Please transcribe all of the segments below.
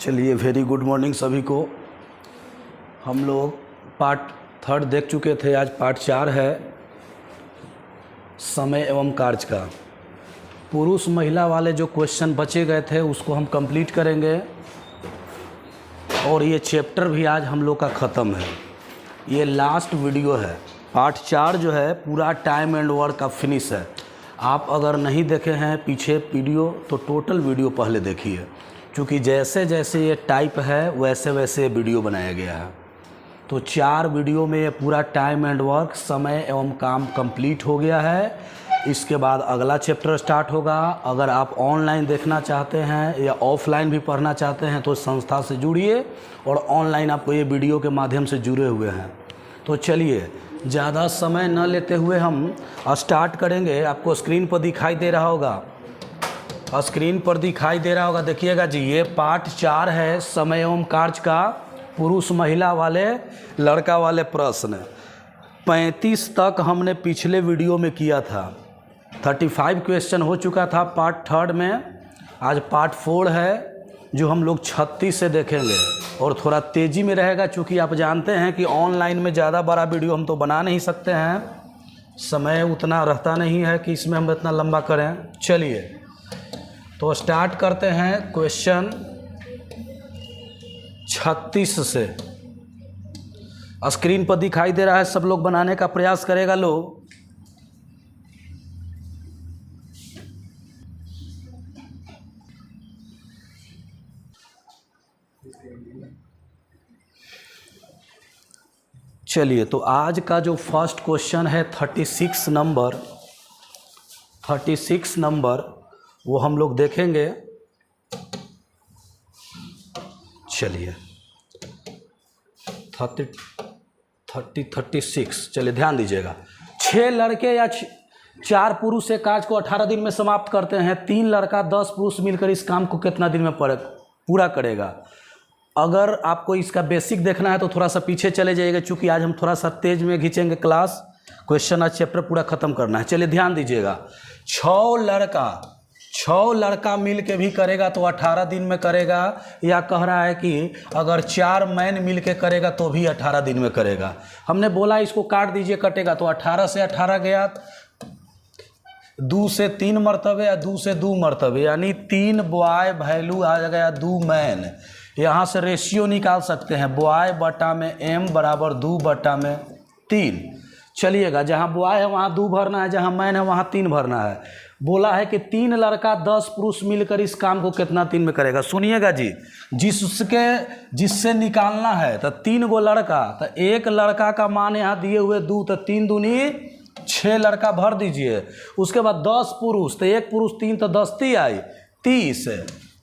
चलिए, very good morning सभी को। हम लोग पार्ट 3 देख चुके थे, आज पार्ट 4 है समय एवं कार्य का। पुरुष महिला वाले जो क्वेश्चन बचे गए थे उसको हम कंप्लीट करेंगे और ये चैप्टर भी आज हम लोग का ख़त्म है। ये लास्ट वीडियो है। पार्ट 4 जो है पूरा टाइम एंड वर्क का फिनिश है। आप अगर नहीं देखे हैं पीछे वीडियो तो टोटल वीडियो पहले देखिए, क्योंकि जैसे जैसे ये टाइप है वैसे वैसे वीडियो बनाया गया है। तो 4 वीडियो में ये पूरा टाइम एंड वर्क समय एवं काम कंप्लीट हो गया है। इसके बाद अगला चैप्टर स्टार्ट होगा। अगर आप ऑनलाइन देखना चाहते हैं या ऑफलाइन भी पढ़ना चाहते हैं तो संस्था से जुड़िए, और ऑनलाइन आपको ये वीडियो के माध्यम से जुड़े हुए हैं। तो चलिए, ज़्यादा समय न लेते हुए हम स्टार्ट करेंगे। आपको स्क्रीन पर दिखाई दे रहा होगा, देखिएगा जी, ये पार्ट 4 है समय एवं कार्य का, पुरुष महिला वाले लड़का वाले प्रश्न। 35 तक हमने पिछले वीडियो में किया था। 35 क्वेश्चन हो चुका था पार्ट 3 में। आज पार्ट 4 है जो हम लोग 36 से देखेंगे, और थोड़ा तेज़ी में रहेगा, क्योंकि आप जानते हैं कि ऑनलाइन में ज़्यादा बड़ा वीडियो हम तो बना नहीं सकते हैं, समय उतना रहता नहीं है कि इसमें हम इतना लंबा करें। चलिए तो स्टार्ट करते हैं क्वेश्चन 36 से। स्क्रीन पर दिखाई दे रहा है, सब लोग बनाने का प्रयास करेगा लोग। चलिए, तो आज का जो फर्स्ट क्वेश्चन है 36 नंबर वो हम लोग देखेंगे। चलिए 36 चलिए ध्यान दीजिएगा। 6 लड़के या 4 पुरुष एक कार्य को 18 दिन में समाप्त करते हैं। 3 लड़का 10 पुरुष मिलकर इस काम को कितना दिन में पूरा करेगा। अगर आपको इसका बेसिक देखना है तो थोड़ा सा पीछे चले जाइएगा, क्योंकि आज हम थोड़ा सा तेज में खींचेंगे क्लास। क्वेश्चन आज चैप्टर पूरा ख़त्म करना है। चलिए ध्यान दीजिएगा। 6 लड़का मिल के भी करेगा तो 18 दिन में करेगा, या कह रहा है कि अगर 4 मैन मिल के करेगा तो भी 18 दिन में करेगा। हमने बोला इसको काट दीजिए, कटेगा तो 18 से 18 गया, 2 से 3 मरतबे या 2 से 2 मरतबे, यानी 3 बॉय वैल्यू आ गया 2 मैन। यहाँ से रेशियो निकाल सकते हैं, बॉय बटा में एम बराबर 2 बटा में 3। चलिएगा, जहाँ बॉय है वहाँ 2 भरना है, जहाँ मैन है वहाँ 3 भरना है। बोला है कि 3 लड़का 10 पुरुष मिलकर इस काम को कितना दिन में करेगा। सुनिएगा जी, जिससे निकालना है तो 3 गो लड़का, तो 1 लड़का का मान यहाँ दिए हुए 2, तो 3 दूनी 6 लड़का भर दीजिए। उसके बाद 10 पुरुष, तो 1 पुरुष 3, तो 10 ती आई 30,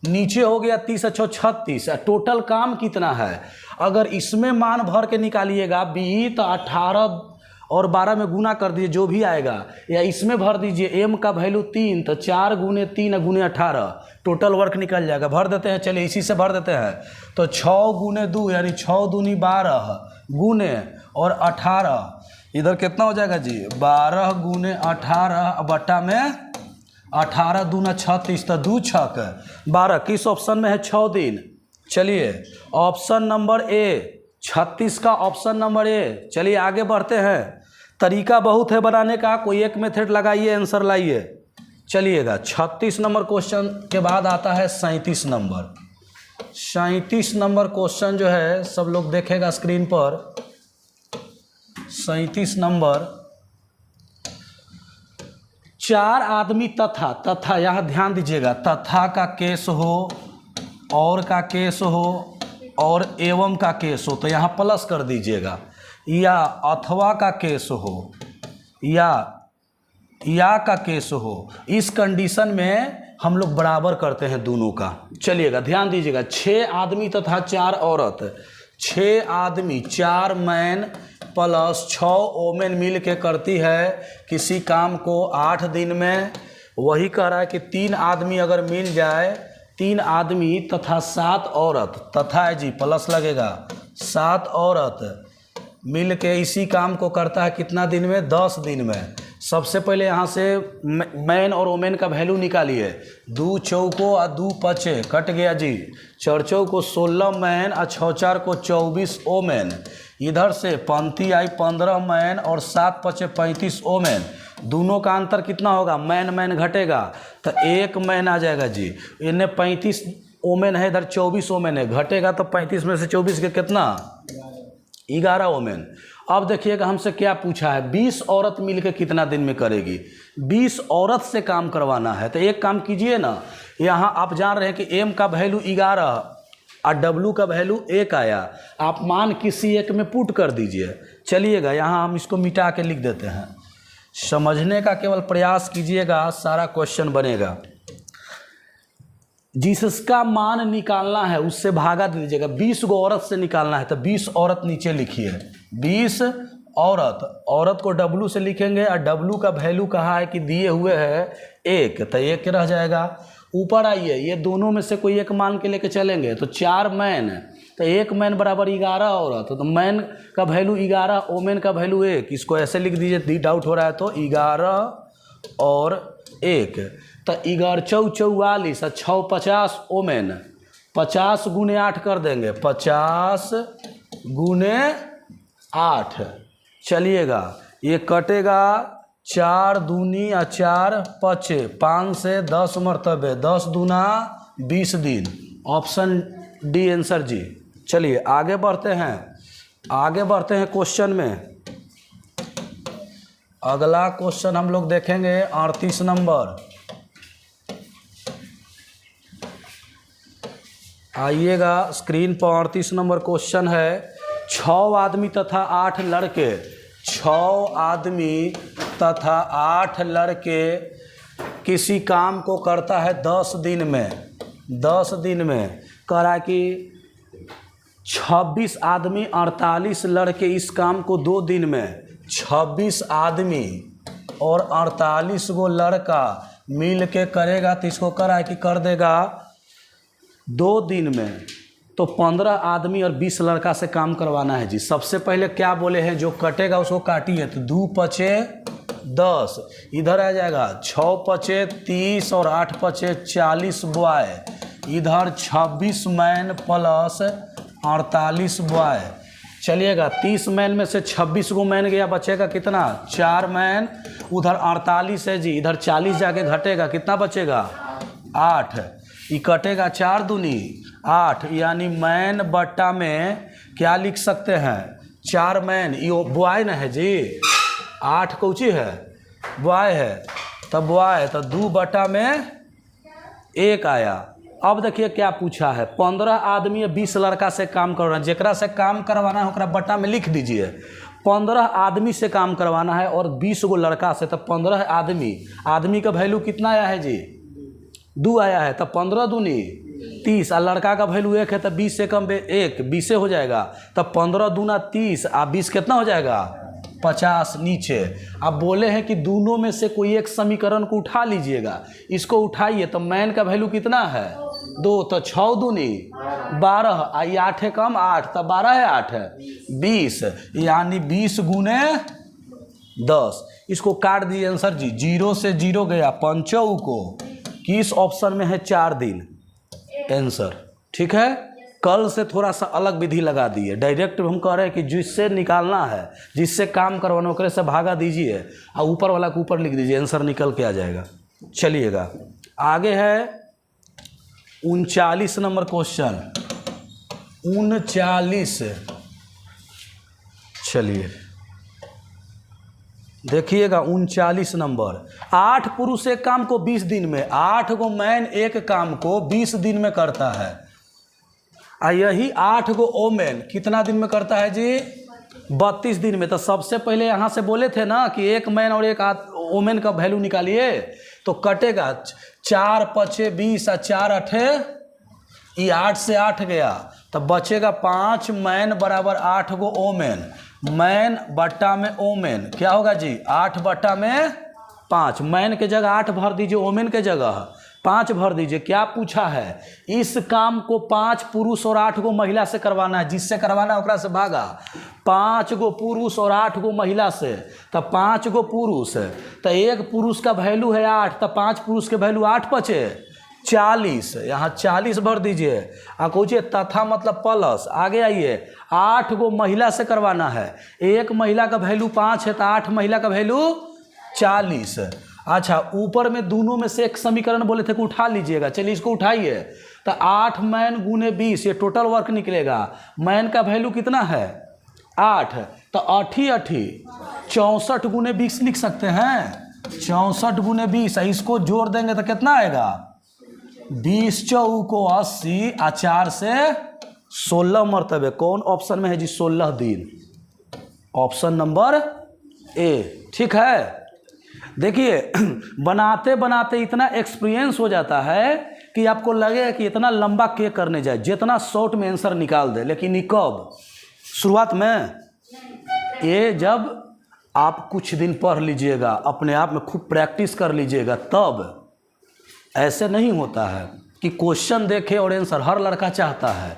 नीचे हो गया 30 अच्छो 36। टोटल काम कितना है, अगर इसमें मान भर के निकालिएगा बी, तो 18 और 12 में गुना कर दीजिए जो भी आएगा, या इसमें भर दीजिए एम का वैल्यू 3, तो 4 गुने 3 गुने 18, टोटल वर्क निकल जाएगा। भर देते हैं, चलिए इसी से भर देते हैं। तो 6 गुने 2 यानी 6 दूनी 12 गुने और 18, इधर कितना हो जाएगा जी, 12 गुने 18 बटा में 18 दूना 36, तो 2 छक 12। किस ऑप्शन में है 6 दिन। चलिए ऑप्शन नंबर ए, 36 का ऑप्शन नंबर ए। चलिए आगे बढ़ते हैं। तरीका बहुत है बनाने का, कोई एक मेथड लगाइए, आंसर लाइए। चलिएगा 36 नंबर क्वेश्चन के बाद आता है 37 नंबर। 37 नंबर क्वेश्चन जो है सब लोग देखेगा स्क्रीन पर। 37 नंबर, 4 आदमी तथा यहाँ ध्यान दीजिएगा, तथा का केस हो, और का केस हो, और एवं का केस हो तो यहाँ प्लस कर दीजिएगा, या अथवा का केस हो, या का केस हो। इस कंडीशन में हम लोग बराबर करते हैं दोनों का। चलिएगा ध्यान दीजिएगा। 6 आदमी तथा 4 औरत, 6 आदमी 4 मैन प्लस 6 वोमेन मिल के करती है किसी काम को 8 दिन में। वही कह रहा है कि 3 आदमी अगर मिल जाए, 3 आदमी तथा 7 औरत, तथा है जी प्लस लगेगा, 7 औरत मिल के इसी काम को करता है कितना दिन में, 10 दिन में। सबसे पहले यहाँ से मैन और ओमेन का वैल्यू निकालिए। 2 चौको और 2 पचे कट गया जी। 4 चौको 16 मैन और 6 4 को 24 ओमेन। इधर से पंक्ति आई 15 मैन और 7 पचे 35 ओमेन। दोनों का अंतर कितना होगा? मैन मैन घटेगा तो 1 मैन आ जाएगा जी। इन्हें 35 ओमेन है, इधर 24 ओमेन है, घटेगा तो 35 में से 24 के कितना? 11 ओमेन। अब देखिएगा हमसे क्या पूछा है, 20 औरत मिलकर कितना दिन में करेगी? 20 औरत से काम करवाना है तो एक काम कीजिए ना, यहाँ आप जान रहे हैं कि m का वैल्यू 11 और w का वैल्यू 1 आया, आप मान किसी एक में पुट कर दीजिए। चलिएगा यहाँ हम इसको मिटा के लिख देते हैं, समझने का केवल प्रयास कीजिएगा, सारा क्वेश्चन बनेगा। जिसका मान निकालना है उससे भागा दे दीजिएगा। 20 गो औरत से निकालना है तो 20 औरत नीचे लिखिए। 20 औरत, औरत को W से लिखेंगे और W का वैल्यू कहा है कि दिए हुए है 1, तो 1 रह जाएगा। ऊपर आइए, ये दोनों में से कोई एक मान के लेके चलेंगे तो 4 मैन, तो 1 मैन बराबर 11 औरत, तो मैन का वैल्यू 11, ओमेन का वैल्यू 1। इसको ऐसे लिख दीजिए, डाउट हो रहा है तो 11 और 1, तो 11 चौ 44 और 6 50 ओमेन। 50 गुने 8 कर देंगे, 50 गुने 8। चलिएगा ये कटेगा, 4 दूनी और 4 पचे, 5 से 10 मरतबे, 10 दूना 20 दिन। ऑप्शन डी आंसर जी। चलिए आगे बढ़ते हैं, आगे बढ़ते हैं क्वेश्चन में। अगला क्वेश्चन हम लोग देखेंगे 38 नंबर। आइएगा स्क्रीन पर 38 नंबर क्वेश्चन है। 6 आदमी तथा 8 लड़के, 6 आदमी तथा 8 लड़के किसी काम को करता है 10 दिन में। 10 दिन में करा कि 26 आदमी 48 लड़के इस काम को 2 दिन में, 26 आदमी और 48 गो लड़का मिल के करेगा तो इसको करा कि कर देगा 2 दिन में। तो 15 आदमी और 20 लड़का से काम करवाना है जी। सबसे पहले क्या बोले हैं, जो कटेगा उसको काटिए, तो 2 पचे 10, इधर आ जाएगा 6 पचे 30 और 8 पचे 40 बॉय, इधर 26 मैन प्लस 48 बॉय। चलिएगा 30 मैन में से 26 गो मैन गया, बचेगा कितना? 4 मैन, उधर 48 है जी, इधर 40 जाके घटेगा, कितना बचेगा? 8। ये कटेगा 4 दूनी 8, यानी मैन बट्टा में क्या लिख सकते हैं? 4 मैन, ये बॉय न है जी, 8 कौची है? बॉय है, तब बॉय, तो 2 बट्टा में 1 आया। अब देखिए क्या पूछा है, 15 आदमी 20 लड़का से काम करवाना, जेकरा से काम करवाना है ओकरा बट्टा में लिख दीजिए। 15 आदमी से काम करवाना है और 20 गो लड़का से, तो 15 आदमी, आदमी का वैल्यू कितना आया है जी? 2 आया है, तो 15 दूनी 30, और लड़का का वैल्यू 1 है, तो 20 से कम 1 20 से हो जाएगा, तब 15 दूना 30 और 20 कितना हो जाएगा? 50 नीचे। अब बोले हैं कि दोनों में से कोई एक समीकरण को उठा लीजिएगा, इसको उठाइए तो मैन का वैल्यू कितना है? 2, तो 6 दूनी 12, आई 8 है कम 8, तो 12 है 8 है 20, यानी 20 गुने 10। इसको काट दीजिए आंसर जी, 0 से 0 गया, 5 को किस ऑप्शन में है? 4 दिन आंसर। ठीक है, कल से थोड़ा सा अलग विधि लगा दिए, डायरेक्ट हम कह रहे हैं कि जिससे निकालना है, जिससे काम करवाना ओकरे से भागा दीजिए और ऊपर वाला को ऊपर लिख दीजिए, आंसर निकल के आ जाएगा। चलिएगा आगे है 39 नंबर क्वेश्चन। 39, चलिए देखिएगा 39 नंबर। 8 पुरुष एक काम को 20 दिन में, 8 गो मैन एक काम को 20 दिन में करता है, और यही 8 गो ओमेन कितना दिन में करता है जी? 32 दिन में। तो सबसे पहले यहाँ से बोले थे ना कि 1 मैन और 1 ओमेन का वैल्यू निकालिए, तो कटेगा 4 पचे 20 और 4 अठे, ये 8 से 8 गया, तब बचेगा 5 मैन बराबर 8 गो ओमेन। मैन बट्टा में ओमेन क्या होगा जी? 8 बट्टा में 5, मैन के जगह 8 भर दीजिए, ओमेन के जगह 5 भर दीजिए। क्या पूछा है? इस काम को 5 पुरुष और 8 गो महिला से करवाना है। जिससे करवाना है ओकरा से भागा। 5 गो पुरुष और 8 गो महिला से, तो 5 गो पुरुष है तो एक पुरुष का वैल्यू है 8, तो 5 पुरुष के वैल्यू 8 बचे 40। यहाँ 40 भर दीजिए। कहिए तथा मतलब प्लस। आगे आइए, 8 गो महिला से करवाना है। एक महिला का वैल्यू 5 है तो 8 महिला का वैल्यू 40। अच्छा, ऊपर में दोनों में से एक समीकरण बोले थे कि उठा लीजिएगा। चलिए इसको उठाइए। तो 8 मैन गुने 20, ये टोटल वर्क निकलेगा। मैन का वैल्यू कितना है? 8, तो 8 64 गुने 20 लिख सकते हैं। 64 गुने 20, इसको जोड़ देंगे तो कितना आएगा? 20 चौको 80, 4 से 16 मरतबे। कौन ऑप्शन में है जी? 16 दिन, ऑप्शन नंबर ए। ठीक है, देखिए बनाते बनाते इतना एक्सपीरियंस हो जाता है कि आपको लगेगा कि इतना लंबा के करने जाए, जितना शॉर्ट में आंसर निकाल दे। लेकिन ये कब? शुरुआत में। ये जब आप कुछ दिन पढ़ लीजिएगा, अपने आप में खूब प्रैक्टिस कर लीजिएगा, तब। ऐसे नहीं होता है कि क्वेश्चन देखे और आंसर। हर लड़का चाहता है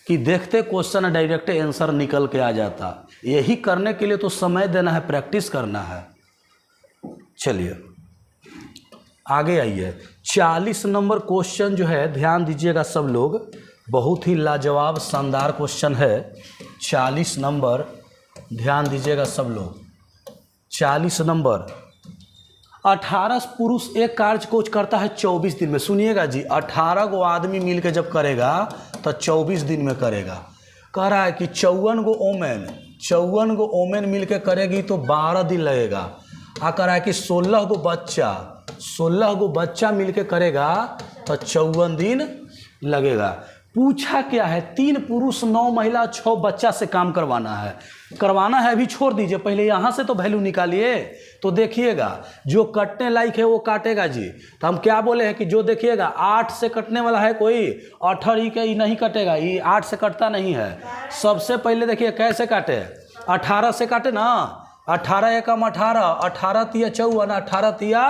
कि देखते क्वेश्चन डायरेक्ट आंसर निकल के आ जाता। यही करने के लिए तो समय देना है, प्रैक्टिस करना है। चलिए आगे आइए। 40 नंबर क्वेश्चन जो है, ध्यान दीजिएगा सब लोग, बहुत ही लाजवाब शानदार क्वेश्चन है। 40 नंबर, ध्यान दीजिएगा सब लोग। 40 नंबर, 18 पुरुष एक कार्य को करता है 24 दिन में। सुनिएगा जी, 18 गो आदमी मिलकर जब करेगा तो 24 दिन में करेगा। कह रहा है कि 54 गो ओमेन मिलकर करेगी तो 12 दिन लगेगा। कह रहा है कि 16 गो बच्चा मिलकर करेगा तो 54 दिन लगेगा। पूछा क्या है? 3 पुरुष 9 महिला 6 बच्चा से काम करवाना है। अभी छोड़ दीजिए, पहले यहाँ से तो वैल्यू निकालिए। तो देखिएगा, जो कटने लायक है वो काटेगा जी। तो हम क्या बोले हैं कि जो देखिएगा 8 से कटने वाला है कोई, 18 के नहीं कटेगा, ये 8 से कटता नहीं है। सबसे पहले देखिए कैसे काटे, 18 से काटे ना। 18 एकम 18, 18 तिया 54, 18 तिया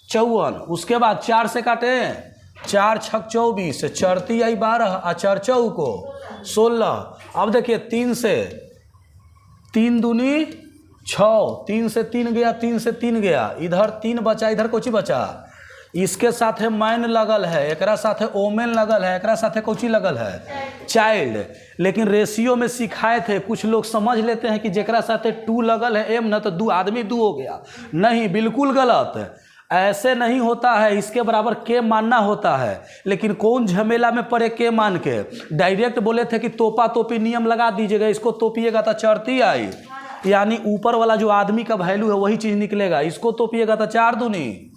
54। उसके बाद 4 से काटे, 4 छक 24, 4 तिया 12, 4 चौको 16। अब देखिए 3 से 3 दूनी 6, 3 से 3 गया, 3 से 3 गया, इधर 3 बचा, इधर कोची बचा। इसके साथ है मैन लगल है, एकरा साथ है ओमेन लगल है, एकरा साथ है कोची लगल है? चाइल्ड। लेकिन रेशियो में सिखाए थे, कुछ लोग समझ लेते हैं कि जेकरा साथ 2 लगल है एम न तो 2 आदमी 2 हो गया। नहीं, बिल्कुल गलत है। ऐसे नहीं होता है, इसके बराबर के मानना होता है। लेकिन कौन झमेला में पड़े के मान के? डायरेक्ट बोले थे कि तोपा तोपी नियम लगा दीजिएगा, इसको तोपिएगा तो चढ़ती आई, यानी ऊपर वाला जो आदमी का वैल्यू है वही चीज़ निकलेगा। इसको तोपिएगा तो 4 दूनी,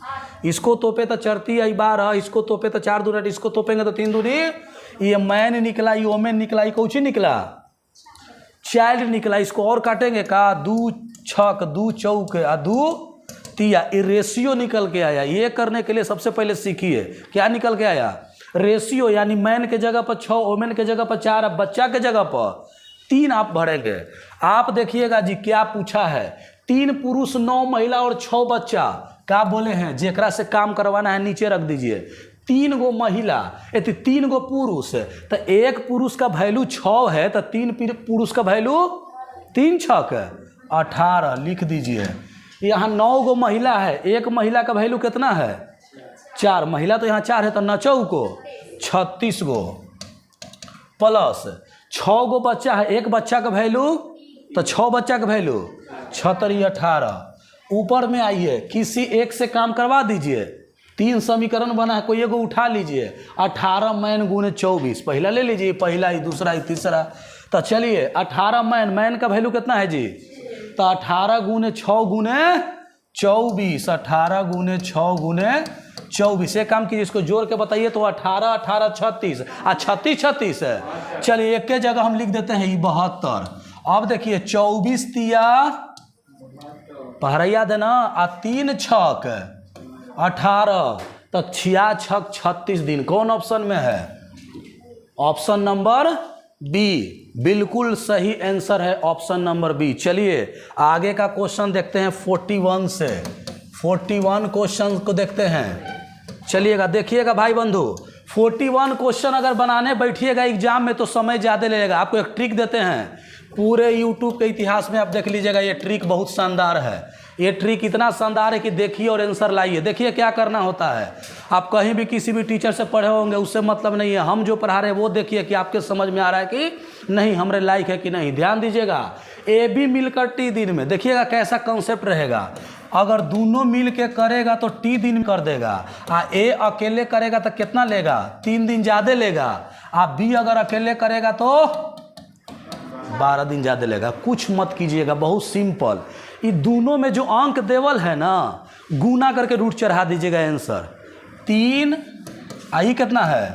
इसको तोपे तो चढ़ती आई 12, इसको तोपे तो 4 दूनी, इसको तोपेंगे तो 3 दूनी। ये मैन निकला, ये ओमेन निकला, ये कौची निकला? चाइल्ड निकला। इसको और काटेंगे का? 2 छक 2 चौक 2 तिया, ये रेशियो निकल के आया। ये करने के लिए सबसे पहले सीखिए क्या निकल के आया? रेशियो, यानी मैन के जगह पर 6, ओमेन के जगह पर 4, अब बच्चा के जगह पर 3 आप भरेंगे। आप देखिएगा जी क्या पूछा है, 3 पुरुष 9 महिला और 6 बच्चा। क्या बोले हैं? जेकरा से काम करवाना है नीचे रख दीजिए। 3 गो महिला 3 गो पुरुष, तो एक पुरुष का वैल्यू 6 है, तो 3 पुरुष का वैल्यू 3 छक 18 लिख दीजिए। यहाँ 9 गो महिला है, एक महिला का वैल्यू कितना है? 4 महिला, तो यहाँ 4 है, तो 9 चौको 36 गो प्लस 6 गो बच्चा है, एक बच्चा का वैल्यू, तो 6 बच्चा का वैल्यू 6 18। ऊपर में आइए, किसी एक से काम करवा दीजिए। 3 समीकरण बना है, कोई एगो उठा लीजिए। 18 मैन गुने 24, पहला ले लीजिए, पहला ही, दूसरा ही, तीसरा। तो चलिए 18 मैन का वैल्यू कितना है जी? तो 18 गुने 6 गुने 24, 18 गुने 6 गुने 24। एक काम कीजिए, इसको जोड़ के बताइए तो 18 18 36, 36 36 है। चलिए एक के जगह हम लिख देते हैं 72। अब देखिए 24 तिया पहरैया देना, 3 छक 18, तो 6 छक 36 दिन। कौन ऑप्शन में है? ऑप्शन नंबर बी, बिल्कुल सही आंसर है ऑप्शन नंबर बी। चलिए आगे का क्वेश्चन देखते हैं 41 से। 41 क्वेश्चन को देखते हैं। चलिएगा, देखिएगा भाई बंधु, 41 क्वेश्चन अगर बनाने बैठिएगा एग्जाम में तो समय ज़्यादा लगेगा। आपको एक ट्रिक देते हैं, पूरे यूट्यूब के इतिहास में आप देख लीजिएगा, ये ट्रिक बहुत शानदार है। ये ट्रिक इतना शानदार है कि देखिए और आंसर लाइए। देखिए क्या करना होता है, आप कहीं भी किसी भी टीचर से पढ़े होंगे, उससे मतलब नहीं है, हम जो पढ़ा रहे हैं वो देखिए कि आपके समझ में आ रहा है कि नहीं, हमारे लायक है कि नहीं। ध्यान दीजिएगा, ए बी मिलकर टी दिन में, देखिएगा कैसा कंसेप्ट रहेगा। अगर दोनों मिल के करेगा तो टी दिन कर देगा, ए अकेले करेगा तो कितना लेगा, 3 दिन ज़्यादा लेगा। बी अगर अकेले करेगा तो 12 दिन ज़्यादा लेगा। कुछ मत कीजिएगा, बहुत सिंपल। ये दोनों में जो अंक देवल है ना, गुना करके रूट चढ़ा दीजिएगा आंसर। 3 आई कितना है,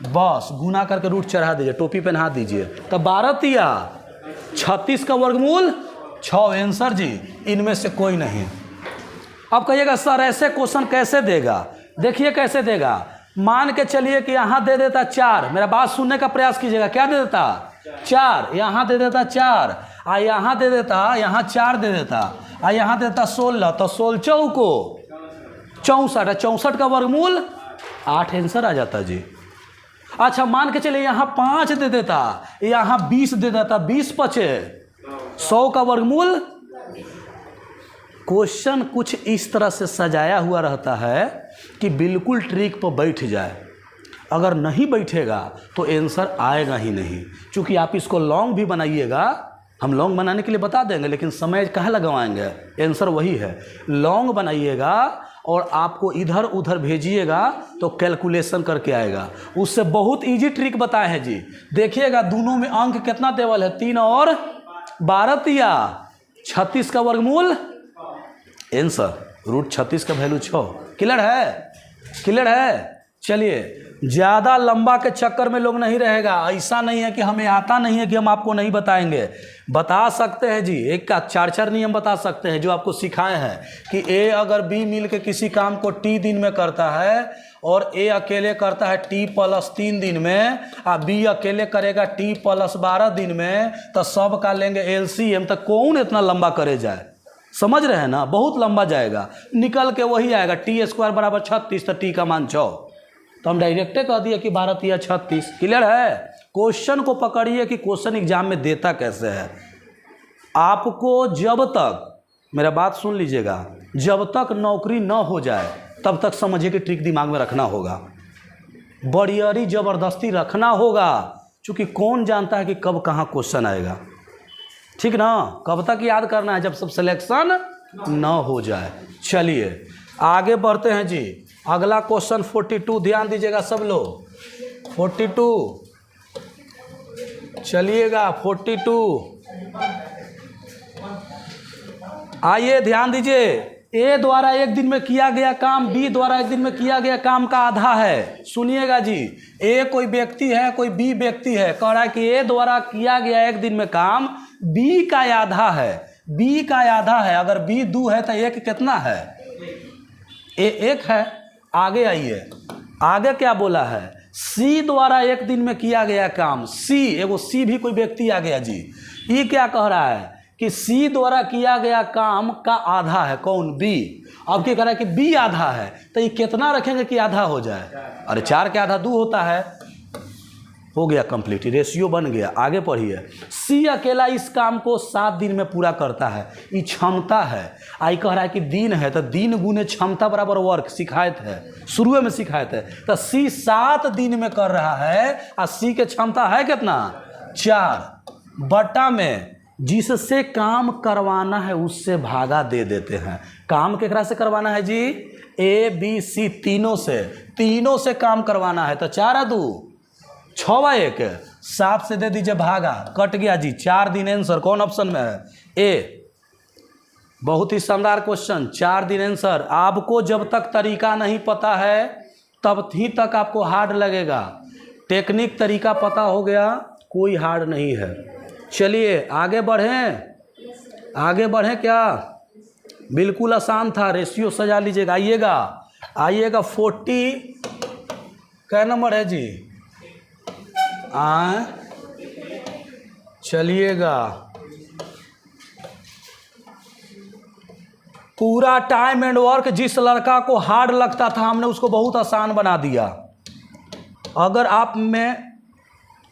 बस गुना करके रूट चढ़ा दीजिए, टोपी पहना दीजिए, तो 12 तिया 36 का वर्गमूल 6 आंसर जी, इनमें से कोई नहीं। अब कहिएगा सर ऐसे क्वेश्चन कैसे देगा, देखिए कैसे देगा। मान के चलिए कि यहाँ दे देता 4, मेरा बात सुनने का प्रयास कीजिएगा, क्या दे देता 4, यहाँ दे देता 4, यहाँ दे देता, यहाँ 4 दे देता, यहाँ दे देता 16, तो 16 चौको 64, 64 का वर्गमूल 8 आंसर आ जाता जी। अच्छा मान के चलिए यहाँ 5 दे देता, यहाँ 20 दे देता, 20 पचे 100 का वर्गमूल। क्वेश्चन कुछ इस तरह से सजाया हुआ रहता है कि बिल्कुल ट्रिक पर बैठ जाए। अगर नहीं बैठेगा तो आंसर आएगा ही नहीं। चूँकि आप इसको लॉन्ग भी बनाइएगा, हम लॉन्ग बनाने के लिए बता देंगे, लेकिन समय कहाँ लगवाएंगे, आंसर वही है। लॉन्ग बनाइएगा और आपको इधर उधर भेजिएगा तो कैलकुलेशन करके आएगा। उससे बहुत इजी ट्रिक बताए हैं जी। देखिएगा दोनों में अंक कितना देवल है, 3 और 12 तिया 36 का वर्गमूल आंसर, रूट 36 का वैल्यू 6। क्लियर है, क्लियर है। चलिए ज़्यादा लंबा के चक्कर में लोग नहीं रहेगा। ऐसा नहीं है कि हमें आता नहीं है कि हम आपको नहीं बताएंगे, बता सकते हैं जी। एक का 4 नियम बता सकते हैं जो आपको सिखाए हैं कि ए अगर बी मिल के किसी काम को टी दिन में करता है और ए अकेले करता है टी प्लस 3 दिन में, और बी अकेले करेगा टी प्लस 12 दिन में, तो सब का लेंगे एलसीएम। तो कौन इतना लंबा करे जाए, समझ रहे हैं ना, बहुत लंबा जाएगा, निकल के वही आएगा टी² बराबर 36, तो टी का मान 6। तो हम डायरेक्टे कह दिए कि 12 तिया 36। क्लियर है। क्वेश्चन को पकड़िए कि क्वेश्चन एग्जाम में देता कैसे है। आपको जब तक, मेरा बात सुन लीजिएगा, जब तक नौकरी न हो जाए तब तक समझिए कि ट्रिक दिमाग में रखना होगा, बड़ियारी ज़बरदस्ती रखना होगा। क्योंकि कौन जानता है कि कब कहाँ क्वेश्चन आएगा, ठीक ना। कब तक याद करना है, जब सब सिलेक्शन न हो जाए। चलिए आगे बढ़ते हैं जी। अगला क्वेश्चन 42, ध्यान दीजिएगा सब लोग। 42 चलिएगा, 42 आइए ध्यान दीजिए। ए द्वारा एक दिन में किया गया काम बी द्वारा एक दिन में किया गया काम का आधा है। सुनिएगा जी, ए कोई व्यक्ति है, कोई बी व्यक्ति है, कह रहा है कि ए द्वारा किया गया एक दिन में काम बी का आधा है, बी का आधा है। अगर बी 2 है तो एक कितना है, ए 1 है। आगे आइए, आगे क्या बोला है, सी द्वारा एक दिन में किया गया काम, सी एगो सी भी कोई व्यक्ति आ गया जी। ये क्या कह रहा है कि सी द्वारा किया गया काम का आधा है, कौन, बी। अब क्या कह रहा है कि बी आधा है, तो ये कितना रखेंगे कि आधा हो जाए। अरे 4 के आधा 2 होता है, हो गया कंप्लीट, रेशियो बन गया। आगे पढ़िए। सी अकेला इस काम को 7 दिन में पूरा करता है, ये क्षमता है। आई कह रहा है कि दिन है, तो दिन गुने क्षमता बराबर वर्क सिखाए थे, शुरू में सिखाए थे। तो सी 7 दिन में कर रहा है और सी के क्षमता है कितना, 4 बटा में जिससे काम करवाना है उससे भागा दे देते हैं। काम केकरा से करवाना है जी, ए बी सी तीनों से काम करवाना है। तो 4 2 6 1 7 से दे दीजिए भागा, कट गया जी। 4 दिन आंसर कौन ऑप्शन में है, ए। बहुत ही शानदार क्वेश्चन, 4 दिन आंसर। आपको जब तक तरीका नहीं पता है तब ही तक आपको हार्ड लगेगा। टेक्निक तरीका पता हो गया, कोई हार्ड नहीं है। चलिए आगे बढ़ें, आगे बढ़ें। क्या बिल्कुल आसान था, रेशियो सजा लीजिएगा। आइएगा 40 क्या नंबर है जी, चलिएगा पूरा टाइम एंड वर्क जिस लड़का को हार्ड लगता था हमने उसको बहुत आसान बना दिया। अगर आप में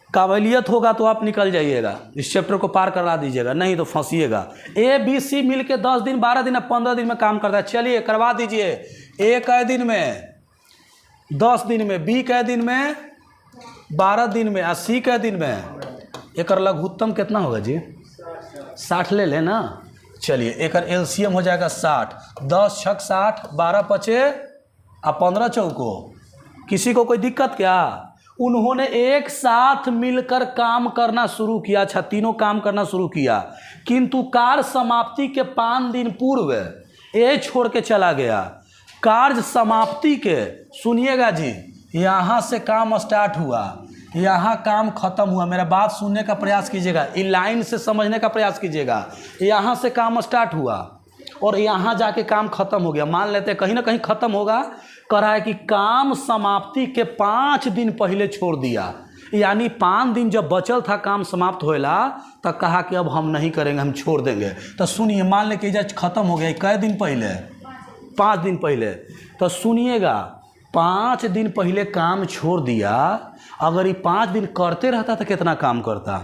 काबिलियत होगा तो आप निकल जाइएगा, इस चैप्टर को पार करा दीजिएगा, नहीं तो फंसिएगा। ए बी सी मिल के 10 दिन 12 दिन 15 दिन में काम करता है। चलिए करवा दीजिए। ए कै दिन में 10 दिन में, बी कै दिन में 12 दिन में, और सी कै दिन में। एक लघुत्तम कितना होगा जी? 60 ले लेना। चलिए एक एलसीएम हो जाएगा 60। 10 छक 60, 12 पचे और 15 चौको। किसी को कोई दिक्कत क्या? उन्होंने एक साथ मिलकर काम करना शुरू किया। अच्छा, तीनों काम करना शुरू किया, किंतु कार्य समाप्ति के 5 दिन पूर्व ए छोड़ के चला गया। कार्य समाप्ति के, सुनिएगा जी, यहाँ से काम स्टार्ट हुआ, यहाँ काम खत्म हुआ। मेरा बात सुनने का प्रयास कीजिएगा, इन लाइन से समझने का प्रयास कीजिएगा। यहाँ से काम स्टार्ट हुआ और यहाँ जाके काम खत्म हो गया। मान लेते हैं कहीं ना कहीं खत्म होगा। कह रहा है कि काम समाप्ति के 5 दिन पहले छोड़ दिया, यानी 5 दिन जब बचल था काम समाप्त होएला, तब कहा कि अब हम नहीं करेंगे, हम छोड़ देंगे। तो सुनिए, मान ले कि जब खत्म हो गया, कै दिन पहले? 5 दिन पहले। तो सुनिएगा, 5 दिन पहले काम छोड़ दिया। अगर ये 5 दिन करते रहता तो कितना काम करता?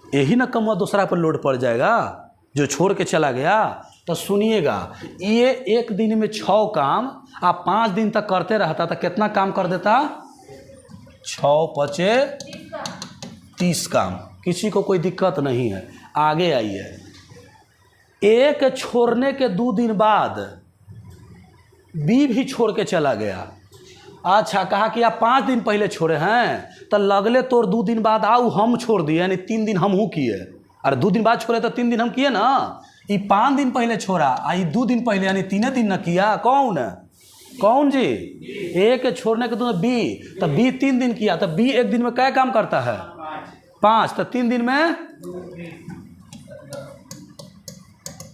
यही ना कमुआ दूसरा पर लोड पड़ जाएगा जो छोड़ के चला गया। तो सुनिएगा, ये एक दिन में 6 काम आप 5 दिन तक करते रहता तो कितना काम कर देता? 6 पचे 30 काम। किसी को कोई दिक्कत नहीं है। आगे आइए। एक छोड़ने के 2 दिन बाद बी भी छोड़ के चला गया। अच्छा, कहा कि आप 5 दिन पहले छोड़े हैं, तो लगले तोर 2 दिन बाद आओ हम छोड़ दिए, यानी 3 दिन हम हूँ किए। अरे 2 दिन बाद छोड़े तो 3 दिन हम किए ना। ये 5 दिन पहले छोड़ा, आई 2 दिन पहले, यानी 3 दिन न किया। कौन जी? एक छोड़ने के 2 बी, तो बी 3 दिन किया। तो बी एक दिन में क्या काम करता है? 5। तो 3 दिन में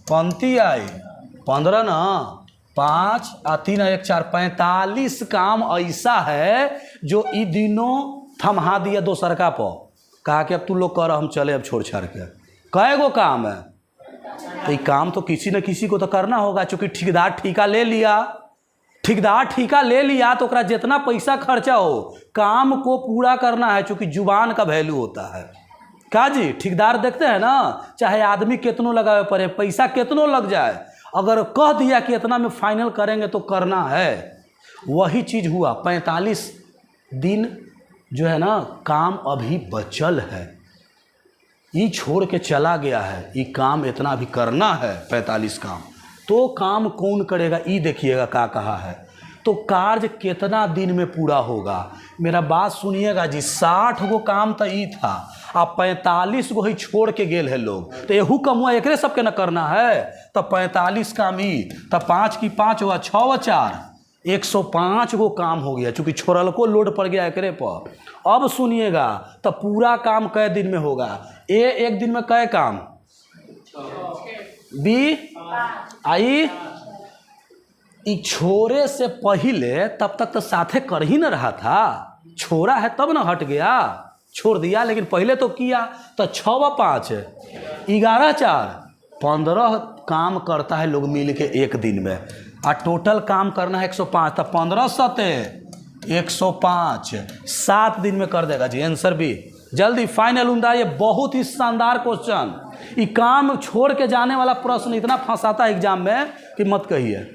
पंक्ति आई 15 ना, 5 और 3 1 4 45 काम ऐसा है जो इन दिनों थमा दिया दोसरका पर। कहा कि अब तू लोग कर, हम चले अब छोड़ छाड़ के। कै गो काम है? तो ये काम तो किसी न किसी को तो करना होगा। चूँकि ठेकेदार ठेका ले लिया, तो ओकरा जितना पैसा खर्चा हो, काम को पूरा करना है। चूँकि जुबान का वैल्यू होता है। का जी? ठेकेदार देखते हैं ना, चाहे आदमी कितनो लगावे पड़े, पैसा कितनो लग जाए, अगर कह दिया कि इतना में फाइनल करेंगे तो करना है। वही चीज़ हुआ। 45 दिन जो है ना काम अभी बचल है, ये छोड़ के चला गया है। ये काम इतना भी करना है, 45 काम। तो काम कौन करेगा? ये देखिएगा क्या कहा है। तो कार्य कितना दिन में पूरा होगा? मेरा बात सुनिएगा जी, 60 गो काम तो ये था, अब 45 गो ही छोड़ के गेल है लोग। तो यहू कमुआ एकरे सबके न करना है। तो 45 काम ही, तो 5 की 5 हुआ, 6 व 4 105 गो काम हो गया। चूँकि छोड़ल को लोड पड़ गया एकरे पर। अब सुनिएगा, तो पूरा काम कै दिन में होगा? ए एक दिन में कै काम? बी आई छोरे से पहले तब तक तो साथे कर ही न रहा था। छोड़ा है तब न हट गया, छोड़ दिया, लेकिन पहले तो किया। तो 6 व 5 11 4 15 काम करता है लोग मिल के एक दिन में। और टोटल काम करना है 105। तो 15 सते 105 7 दिन में कर देगा जी। Answer B. जल्दी फाइनल उम्दा। ये बहुत ही शानदार क्वेश्चन। ये काम छोड़ के जाने वाला प्रश्न इतना फंसाता है एग्जाम में कि मत कहिए।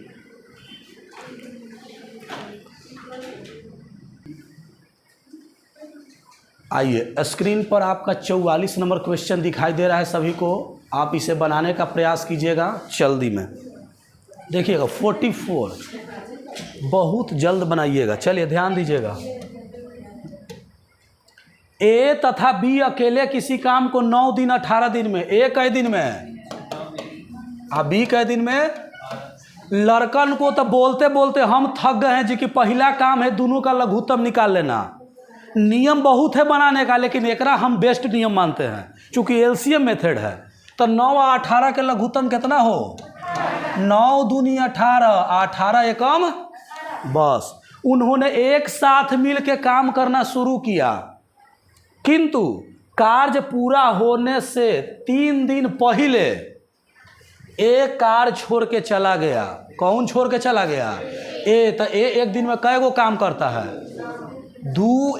आइए, स्क्रीन पर आपका 44 नंबर क्वेश्चन दिखाई दे रहा है सभी को। आप इसे बनाने का प्रयास कीजिएगा जल्दी में। देखिएगा 44 बहुत जल्द बनाइएगा। चलिए ध्यान दीजिएगा। ए तथा बी अकेले किसी काम को 9 दिन 18 दिन में, ए कै दिन में और बी कै दिन में। लड़कन को तो बोलते बोलते हम थक गए हैं जी कि पहला काम है दोनों का लघुत्तम निकाल लेना। नियम बहुत है बनाने का, लेकिन एकरा हम बेस्ट नियम मानते हैं चूँकि एलसीएम मेथड है। तो 9 और 18 के लघुत्तम कितना हो? 9 दूनी 18, 18 एकम बस। उन्होंने एक साथ मिल के काम करना शुरू किया, किंतु कार्य पूरा होने से 3 दिन पहले ए कार छोड़ के चला गया। कौन छोड़ के चला गया? ए। तो ए एक दिन में कै गो काम करता है?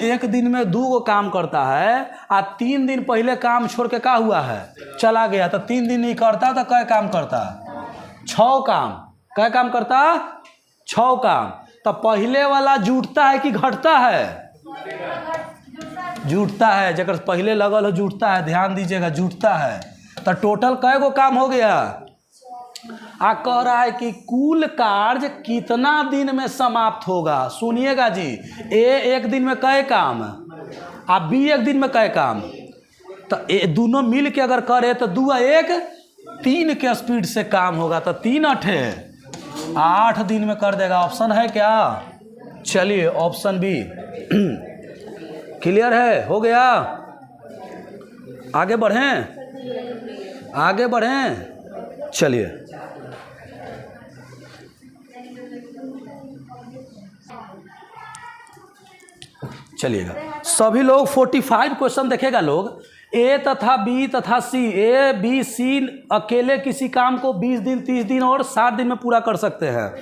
एक दिन में 2 गो काम करता है। आ 3 दिन पहले काम छोड़ के का हुआ है? चला गया। तो 3 दिन नहीं करता तो कै काम करता? 6 काम। कै काम करता? 6 काम। तो पहले वाला जुटता है कि घटता है? जुटता है। जगह पहले लगल हो जुटता है, ध्यान दीजिएगा, जुटता है। तो टोटल कै गो काम हो गया? आ कह रहा है कि कुल कार्य कितना दिन में समाप्त होगा। सुनिएगा जी, ए एक दिन में कै काम, आ बी एक दिन में कै काम। तो दोनों मिल के अगर करे तो 2 और 1 3 के स्पीड से काम होगा। तो 3 8 8 दिन में कर देगा। ऑप्शन है क्या? चलिए ऑप्शन बी। क्लियर है? हो गया? आगे बढ़ें, आगे बढ़ें। चलिए चलिएगा, सभी लोग 45 क्वेश्चन देखेगा लोग। ए तथा बी तथा सी, ए बी सी अकेले किसी काम को 20 दिन 30 दिन और 60 दिन में पूरा कर सकते हैं।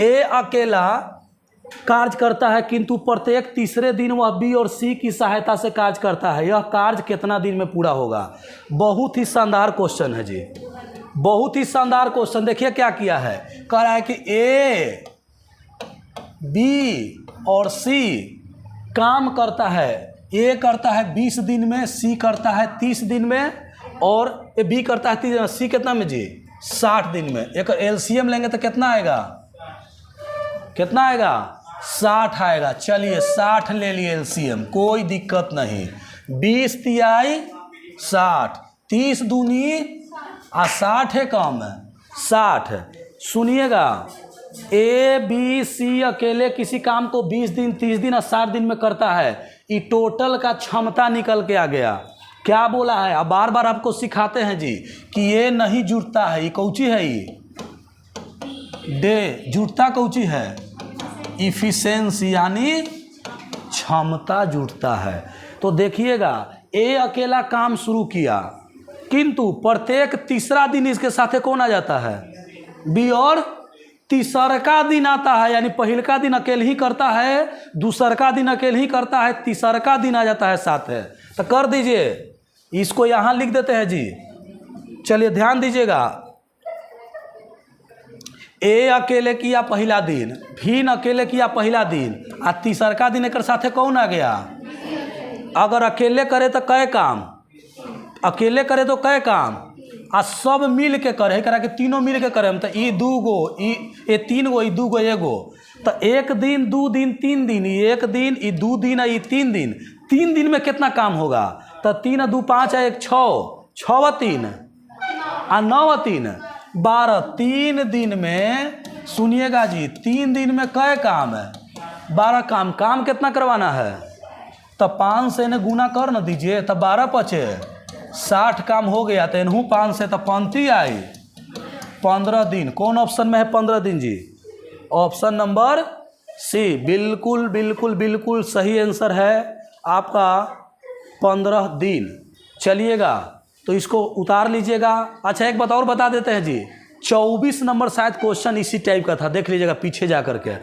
ए अकेला कार्य करता है किंतु प्रत्येक तीसरे दिन वह बी और सी की सहायता से कार्य करता है। यह कार्य कितना दिन में पूरा होगा? बहुत ही शानदार क्वेश्चन है जी, बहुत ही शानदार क्वेश्चन। देखिए क्या किया है, कह रहा है कि ए बी और सी काम करता है। ए करता है 20 दिन में, सी करता है 30 दिन में, और ए बी करता है 30 दिन में, सी कितना में जी? 60 दिन में। एक एलसीएम लेंगे तो कितना आएगा? कितना आएगा? 60 आएगा। चलिए 60 ले लिए एलसीएम, कोई दिक्कत नहीं। 20 तिहाई 60, 30 दूनी आ 60 है कम, 60। सुनिएगा, ए बी सी अकेले किसी काम को 20 दिन 30 दिन और 60 दिन में करता है। ये टोटल का क्षमता निकल के आ गया। क्या बोला है? अब बार बार आपको सिखाते हैं जी कि ये नहीं जुड़ता है। ये कौची है? ये डे जुड़ता कौची है? इफिशिएंसी यानी क्षमता जुड़ता है। तो देखिएगा, ए अकेला काम शुरू किया किंतु प्रत्येक तीसरा दिन इसके साथ कौन आ जाता है? बी, और तीसरका दिन आता है, यानी पहलका दिन अकेले ही करता है, दूसरका दिन अकेले ही करता है, तीसरका दिन आ जाता है साथ है। तो कर दीजिए, इसको यहाँ लिख देते हैं जी। चलिए ध्यान दीजिएगा, ए अकेले किया पहला दिन, भी अकेले किया पहला दिन, आ तीसरका दिन एक साथे कौन आ गया? अगर अकेले करे तो कै काम? अकेले करे तो कै काम? आ सब मिल के करे, करा के तीनों मिल के करे। तो ई 2 गो, ये 3 गो, ई 2 गो, एगो। तो 1 दिन 2 दिन 3 दिन, 1 दिन, ई 2 दिन, ई 3 दिन। 3 दिन में कितना काम होगा? तो 3 2 5 1 6, 6 3 आ 9 3 12। 3 दिन में, सुनिएगा जी, 3 दिन में कै काम है? 12 काम। काम कितना करवाना है? तो 5 से इन्हें गुना कर न दीजिए, तो 12 पचे 60 काम हो गया। तो इन्हू 5 से तो 35 आई 15 दिन। कौन ऑप्शन में है 15 दिन जी? Option number C. बिल्कुल बिल्कुल बिल्कुल सही आंसर है आपका 15 दिन। चलिएगा, तो इसको उतार लीजिएगा। अच्छा एक बात और बता देते हैं जी, 24 नंबर शायद क्वेश्चन इसी टाइप का था, देख लीजिएगा पीछे जा करके।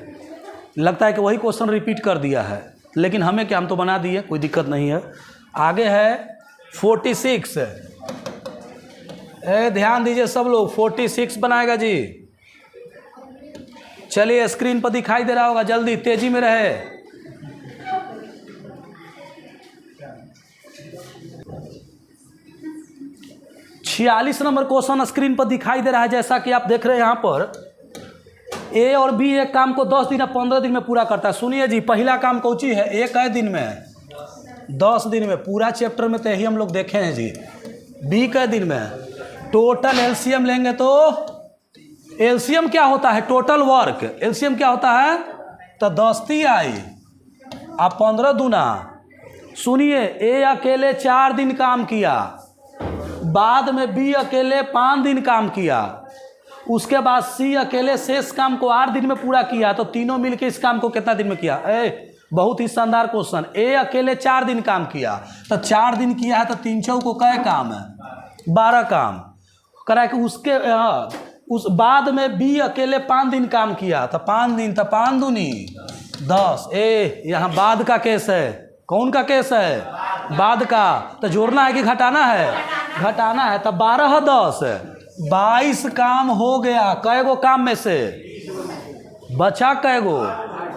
लगता है कि वही क्वेश्चन रिपीट कर दिया है, लेकिन हमें क्या, हम तो बना दिए, कोई दिक्कत नहीं है। आगे है 46। ध्यान दीजिए सब लोग, 46 बनाएगा जी। चलिए स्क्रीन पर दिखाई दे रहा होगा, जल्दी तेजी में रहे। छियालीस नंबर क्वेश्चन स्क्रीन पर दिखाई दे रहा है। जैसा कि आप देख रहे हैं यहाँ पर, ए और बी एक काम को 10 दिन या 15 दिन में पूरा करता है। सुनिए जी, पहला काम कौची है? ए कै दिन में? 10 दिन में। पूरा चैप्टर में तो यही हम लोग देखे हैं जी। बी कै दिन में? टोटल एलसीएम लेंगे तो एलसीएम क्या होता है? Total work. एलसीएम क्या होता है? तो 10 तिहाई आ 15 दूना। सुनिए, ए अकेले 4 दिन काम किया, बाद में बी अकेले 5 दिन काम किया, उसके बाद सी अकेले शेष काम को 8 दिन में पूरा किया। तो तीनों मिलकर इस काम को कितना दिन में किया? बहुत ही शानदार क्वेश्चन। ए अकेले 4 दिन काम किया, तो 4 दिन किया है तो 3 चौको कै काम है? 12 काम। करा कि उसके उस बाद में बी अकेले 5 दिन काम किया, तो 5 दिन, तो 5 दूनी 10। यहाँ बाद का केस है। कौन का केस है? बाद का। तो जोड़ना है कि घटाना है? घटाना है। तो 12 10 22 काम हो गया। कै गो काम में से बचा कै गो?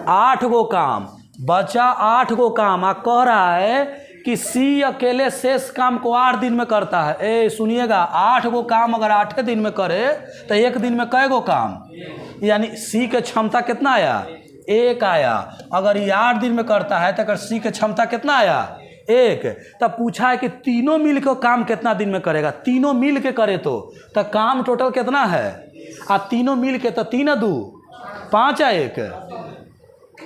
8 गो काम बचा। 8 गो काम। कह रहा है कि सी अकेले शेष काम को 8 दिन में करता है। सुनिएगा, 8 गो काम अगर 8 दिन में करे तो 1 दिन में कै गो काम? यानी सी के क्षमता कितना आया? 1 आया। अगर ये 8 दिन में करता है तो अगर सी के क्षमता कितना आया? 1। तब पूछा है कि तीनों मिल के काम कितना दिन में करेगा? तीनों मिल के करे तो काम टोटल कितना है? तीनों मिल के तो 3 2 5 1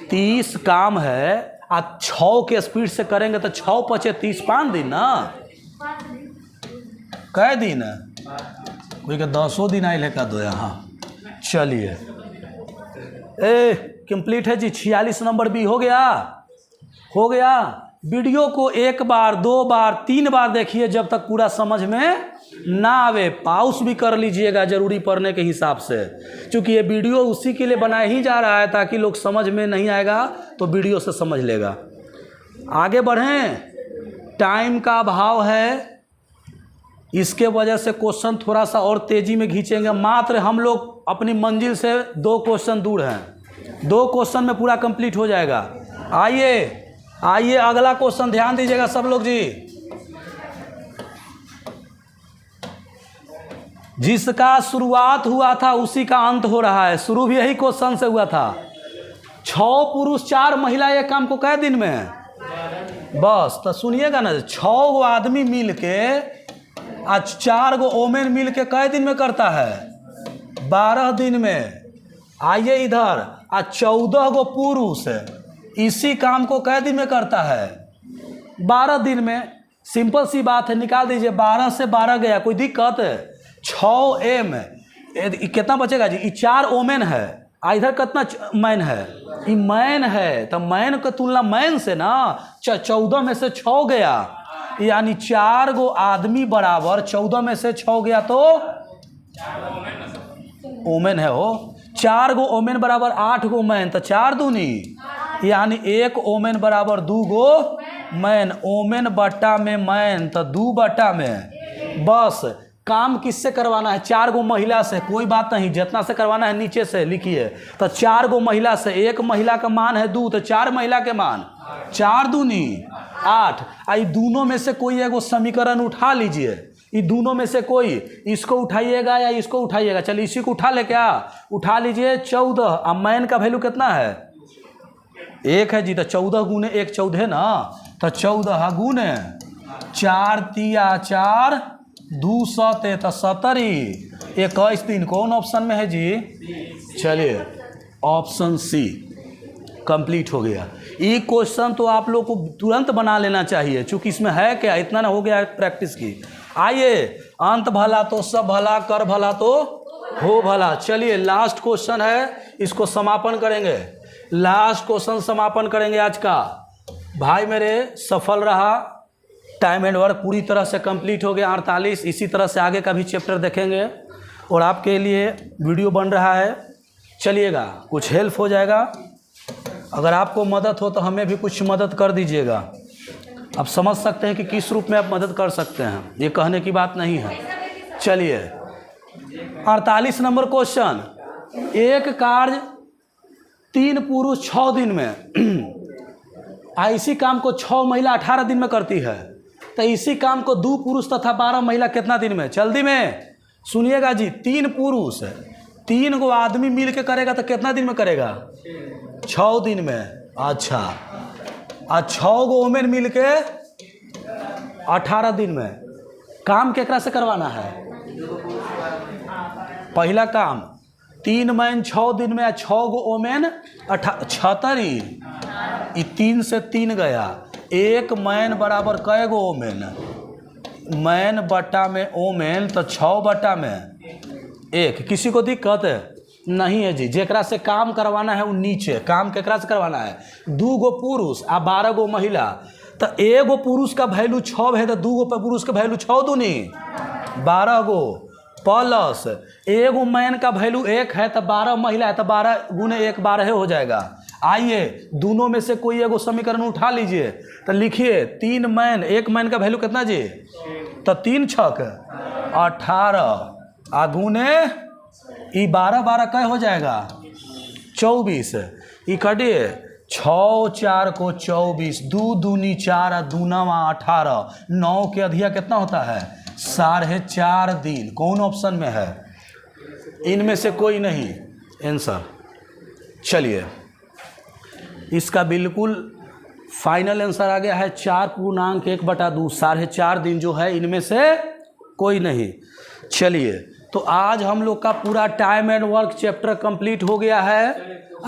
30 काम है। 6 के स्पीड से करेंगे तो 6 5 30 5 दिन ना। कै दिन? कोई के 10 दिन आए लेकर दो यहाँ। चलिए कंप्लीट है जी। 46 नंबर बी हो गया। हो गया। वीडियो को 1 बार 2 बार 3 बार देखिए जब तक पूरा समझ में ना आवे। पाउस भी कर लीजिएगा जरूरी पड़ने के हिसाब से, क्योंकि ये वीडियो उसी के लिए बनाया ही जा रहा है ताकि लोग समझ में नहीं आएगा तो वीडियो से समझ लेगा। आगे बढ़ें। टाइम का अभाव है, इसके वजह से क्वेश्चन थोड़ा सा और तेज़ी में खींचेंगे। मात्र हम लोग अपनी मंजिल से 2 क्वेश्चन दूर हैं। 2 क्वेश्चन में पूरा कंप्लीट हो जाएगा। आइए अगला क्वेश्चन ध्यान दीजिएगा सब लोग जी। जिसका शुरुआत हुआ था उसी का अंत हो रहा है। शुरू भी यही क्वेश्चन से हुआ था। 6 पुरुष 4 महिला ये काम को कै दिन में? बस तो सुनिएगा ना, 6 गो आदमी मिल के आज 4 गो ओमेन मिल के कै दिन में करता है? 12 दिन में। आइए इधर, आज 14 गो पुरुष इसी काम को कै दिन में करता है? 12 दिन में। सिंपल सी बात है, निकाल दीजिए। 12 से 12 गया, कोई दिक्कत? 6 एम कितना बचेगा जी? 4 ओमेन है। इधर कितना मैन है? ये मैन है। तो मैन की तुलना मैन से ना 14 में से 6 गया, यानी 4 गो आदमी बराबर 14 में से 6 गया तो ओमेन है हो। 4 गो ओमेन बराबर 8 गो मैन, तो 4 दूनी, यानी 1 ओमेन बराबर 2 गो मैन। ओमेन बट्टा में मैन तो 2 बट्टा में। बस काम किससे करवाना है? 4 गो महिला से। कोई बात नहीं, जितना से करवाना है नीचे से लिखिए। तो 4 गो महिला से, 1 महिला का मान है 2, तो 4 महिला के मान 4 दूनी 8। आई दोनों में से कोई एगो समीकरण उठा लीजिए। ये दोनों में से कोई, इसको उठाइएगा या इसको उठाइएगा। चलिए इसी को उठा ले, क्या उठा लीजिए? 14। अब मैन का वैल्यू कितना है? 1 है जी। तो 14 गुने 1 14 ना, तो 14 गुने 4 तिया 4 2 7 तो 70 21 दिन। कौन ऑप्शन में है जी? चलिए ऑप्शन सी कंप्लीट हो गया। ये क्वेश्चन तो आप लोग को तुरंत बना लेना चाहिए, क्योंकि इसमें है क्या, इतना ना हो गया प्रैक्टिस की। आइए, अंत भला तो सब भला, कर भला तो हो भला। चलिए लास्ट क्वेश्चन है, इसको समापन करेंगे। लास्ट क्वेश्चन समापन करेंगे आज का। भाई मेरे सफल रहा, टाइम एंड वर्क पूरी तरह से कंप्लीट हो गया 48। इसी तरह से आगे का भी चैप्टर देखेंगे और आपके लिए वीडियो बन रहा है। चलिएगा, कुछ हेल्प हो जाएगा। अगर आपको मदद हो तो हमें भी कुछ मदद कर दीजिएगा। आप समझ सकते हैं कि किस रूप में आप मदद कर सकते हैं, ये कहने की बात नहीं है। चलिए 48 नंबर क्वेश्चन। एक कार्य 3 पुरुष 6 दिन में इसी काम को 6 महिला 18 दिन में करती है, तो इसी काम को 2 पुरुष तथा 12 महिला कितना दिन में? जल्दी में सुनिएगा जी। 3 पुरुष 3 गो आदमी मिल के करेगा तो कितना दिन में करेगा? 6 दिन में। अच्छा, आज 6 गो ओमेन मिल के 18 दिन में। काम केकरा से करवाना है? पहला काम 3 मैन 6 दिन में, 6 गो ओमेन 76। 3 से 3 गया। 1 मैन बराबर कै गो ओमेन? मैन बट्टा में ओमेन, तो 6 बट्टा में 1। किसी को दिक्कत नहीं है जी? जेकरा से काम करवाना है वो नीचे। काम केकरा से करवाना है? 2 गो पुरुष आ 12 गो महिला। तो 1 गो पुरुष का वैल्यू 6 है, तो 2 गो पुरुष का वैल्यू 6 दूनी 12 गो। प्लस एगो मैन का वैल्यू 1 है तो 12 महिला है तो 12 गुने 1 12 हो जाएगा। आइए दोनों में से कोई एगो समीकरण उठा लीजिए तो लिखिए 3 मैन, 1 मैन का वैल्यू कितना जी, तो 3 छक 18 गुने 12 12 कै हो जाएगा 24, इकट्ठे 6 4 को 24, 2 दूनी 4 दूनावा 18, 9 के अधिया कितना होता है 4.5 दिन। कौन ऑप्शन में है, इनमें से कोई नहीं आंसर। चलिए इसका बिल्कुल फाइनल आंसर आ गया है 4.1/2, 4.5 दिन जो है इनमें से कोई नहीं। चलिए तो आज हम लोग का पूरा time and work chapter complete हो गया है।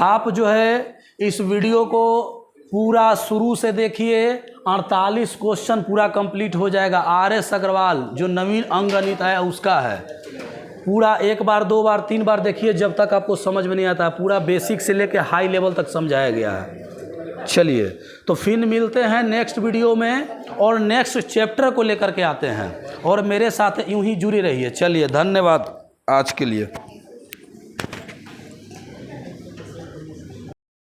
आप जो है इस वीडियो को पूरा शुरू से देखिए, 48 क्वेश्चन पूरा कंप्लीट हो जाएगा। RS अग्रवाल जो नवीन अंकगणित है उसका है, पूरा 1 बार 2 बार 3 बार देखिए जब तक आपको समझ में नहीं आता। पूरा बेसिक से लेकर हाई लेवल तक समझाया गया है। चलिए तो फिर मिलते हैं नेक्स्ट वीडियो में और नेक्स्ट चैप्टर को लेकर के आते हैं, और मेरे साथ यूं ही जुड़े रहिए। चलिए धन्यवाद आज के लिए।